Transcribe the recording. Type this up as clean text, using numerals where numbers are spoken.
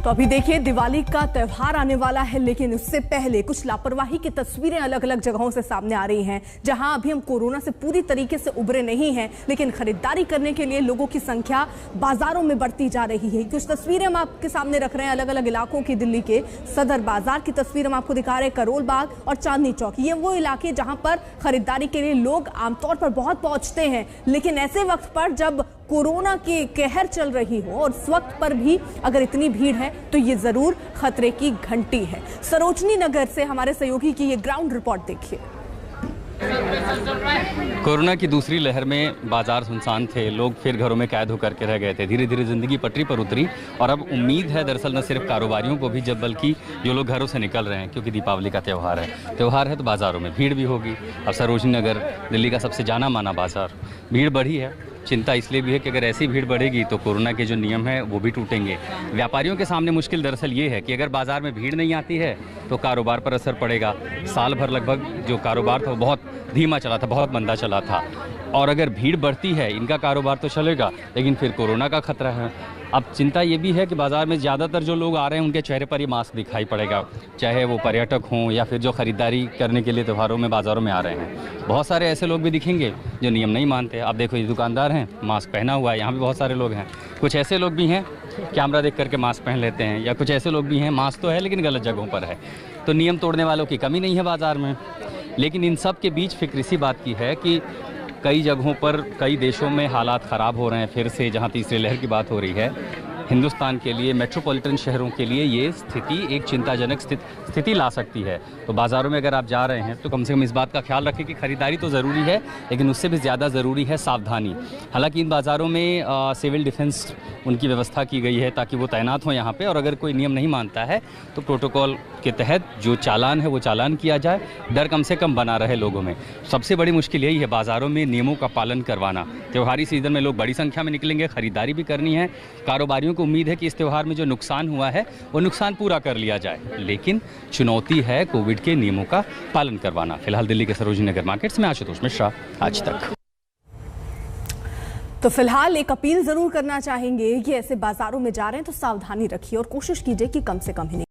तो अभी देखिए दिवाली का त्योहार आने वाला है, लेकिन उससे पहले कुछ लापरवाही की तस्वीरें अलग अलग जगहों से सामने आ रही हैं, जहां अभी हम कोरोना से पूरी तरीके से उबरे नहीं हैं, लेकिन खरीदारी करने के लिए लोगों की संख्या बाजारों में बढ़ती जा रही है। कुछ तस्वीरें हम आपके सामने रख रहे हैं अलग अलग इलाकों की। दिल्ली के सदर बाजार की तस्वीर हम आपको दिखा रहे हैं, करोल बाग और चांदनी चौक। ये वो इलाके जहां पर खरीदारी के लिए लोग आमतौर पर बहुत पहुंचते हैं, लेकिन ऐसे वक्त पर जब कोरोना की कहर चल रही हो और इस वक्त पर भी अगर इतनी भीड़ है तो ये जरूर खतरे की घंटी है। सरोजनी नगर से हमारे सहयोगी की ये ग्राउंड रिपोर्ट देखिए। कोरोना की दूसरी लहर में बाजार सुनसान थे, लोग फिर घरों में कैद होकर के रह गए थे। धीरे धीरे जिंदगी पटरी पर उतरी और अब उम्मीद है दरअसल न सिर्फ कारोबारियों को भी, जब बल्कि जो लोग घरों से निकल रहे हैं, क्योंकि दीपावली का त्यौहार है तो बाजारों में भीड़ भी होगी। और सरोजनी नगर दिल्ली का सबसे जाना माना बाजार, भीड़ बढ़ी है। चिंता इसलिए भी है कि अगर ऐसी भीड़ बढ़ेगी तो कोरोना के जो नियम हैं वो भी टूटेंगे। व्यापारियों के सामने मुश्किल दरअसल ये है कि अगर बाजार में भीड़ नहीं आती है तो कारोबार पर असर पड़ेगा। साल भर लगभग जो कारोबार था वो बहुत धीमा चला था, बहुत मंदा चला था, और अगर भीड़ बढ़ती है इनका कारोबार तो चलेगा, लेकिन फिर कोरोना का खतरा है। अब चिंता ये भी है कि बाज़ार में ज़्यादातर जो लोग आ रहे हैं उनके चेहरे पर ये मास्क दिखाई पड़ेगा, चाहे वो पर्यटक हों या फिर जो ख़रीदारी करने के लिए त्योहारों में बाज़ारों में आ रहे हैं। बहुत सारे ऐसे लोग भी दिखेंगे जो नियम नहीं मानते। आप देखो, ये दुकानदार हैं, मास्क पहना हुआ है, यहाँ भी बहुत सारे लोग हैं। कुछ ऐसे लोग भी हैं कैमरा देख करके मास्क पहन लेते हैं, या कुछ ऐसे लोग भी हैं मास्क तो है लेकिन गलत जगहों पर है। तो नियम तोड़ने वालों की कमी नहीं है बाज़ार में। लेकिन इन सब के बीच फिक्र इसी बात की है कि कई जगहों पर, कई देशों में हालात ख़राब हो रहे हैं फिर से। जहां तीसरी लहर की बात हो रही है, हिंदुस्तान के लिए, मेट्रोपॉलिटन शहरों के लिए ये स्थिति एक चिंताजनक स्थिति ला सकती है। तो बाज़ारों में अगर आप जा रहे हैं तो कम से कम इस बात का ख्याल रखें कि खरीदारी तो ज़रूरी है, लेकिन उससे भी ज़्यादा ज़रूरी है सावधानी। हालांकि इन बाज़ारों में सिविल डिफेंस उनकी व्यवस्था की गई है ताकि वो तैनात हों यहाँ पे, और अगर कोई नियम नहीं मानता है तो प्रोटोकॉल के तहत जो चालान है वो चालान किया जाए, डर कम से कम बना रहे लोगों में। सबसे बड़ी मुश्किल यही है बाज़ारों में नियमों का पालन करवाना। त्योहारी सीज़न में लोग बड़ी संख्या में निकलेंगे, खरीदारी भी करनी है। कारोबारियों को उम्मीद है कि इस त्यौहार में जो नुकसान हुआ है वो नुकसान पूरा कर लिया जाए, लेकिन चुनौती है कोविड के नियमों का पालन करवाना। फिलहाल दिल्ली के सरोजनी नगर मार्केट्स में आशुतोष मिश्रा, आज तक। तो फिलहाल एक अपील जरूर करना चाहेंगे कि ऐसे बाजारों में जा रहे हैं तो सावधानी रखिए और कोशिश कीजिए कि कम से कम ही